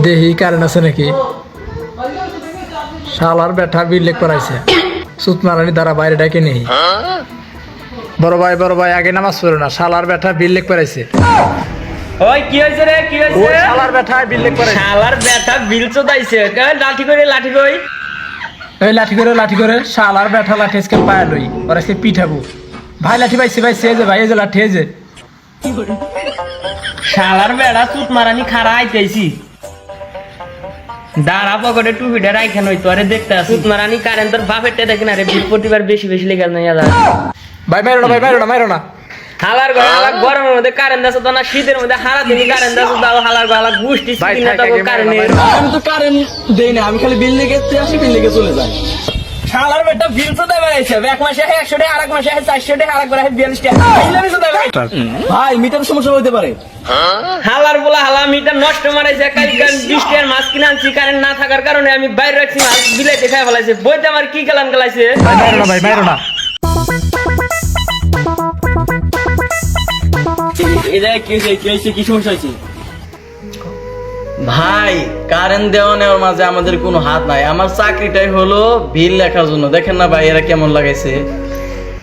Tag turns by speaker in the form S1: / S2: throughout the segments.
S1: দেহি কারণ আছে নাকি শালার বেটা বিল করাইছে সুত মারানি দ্বারা বাইরে ডাকে নেই বড় ভাই আগে নামাজ পড়ো না শালার বেটা বিল করাইছে
S2: ওই কি হইছে রে কি
S1: ওই
S2: হইছে
S1: শালার বেটা বিল করাইছে
S2: শালার বেটা বিল চোদাইছে লাঠি কই
S1: এই লাঠি করে শালার বেটা লাঠি আজকে পায়া লই ওর আজকে পিঠাবো ভাই লাঠি পাইছে ভাই সে যে ভাই এই যে লাঠি এই যে
S2: শালার বেড়া চুট মারানি খাড়া আইতেছি দাঁড়া পকেটে টুপিটা রাইখান হইতো আরে দেখতে চুট মারানি কারেন্ট তোর বাপেরটা দেখে না রে বৃহস্পতিবার বেশি লেগে নাই আদা
S1: ভাই মারো না
S2: হালার ঘর হালা গরমের মধ্যে কারেন্ট আছে তো না শীতের মধ্যে হারা দিনই কারেন্ট আছে দাও হালার হালা গুষ্টি সিনা তো কারেন্ট
S3: আমি তো কারেন্ট দেই না আমি খালি বিল লেগে আসি বিল লেগে চলে যাই
S2: শালার বেটা বিল তো দেবে আইছে এক মাসে 100 টাকা আরেক মাসে 400 টাকা আরেক বার 42 টাকা বিল তো দেবে
S3: ভাই মিটার সমস্যা হতে পারে
S2: হালার বলা হালা মিটার নষ্ট মারাইছে কালকান 20 টাকার মাছ কিনে আনছি কারেন্ট না থাকার কারণে আমি বাইরে রাখছি মাছ বিলাই দেখায় ফেলাইছে বইতে আমার কি কালান গলাইছে
S1: ভাই মারো না
S3: এটা কি সমস্যা হয়েছে ভাই কারেন্ট দেওয়া নেওয়ার মাঝে আমাদের কোনো হাত নাই আমার চাকরিটাই হলো বিল লেখার জন্য দেখেন না ভাই এরা কেমন লাগাইছে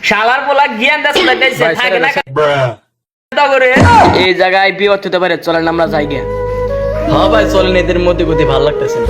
S2: শালার বলা জ্ঞান দাস লাগাইছে থাকে না করে এই জায়গায় বিপদ হতে পারে চলেন আমরা যাই গে
S3: হ্যাঁ ভাই চলেন এদের মধ্যে ভালো লাগতেছে না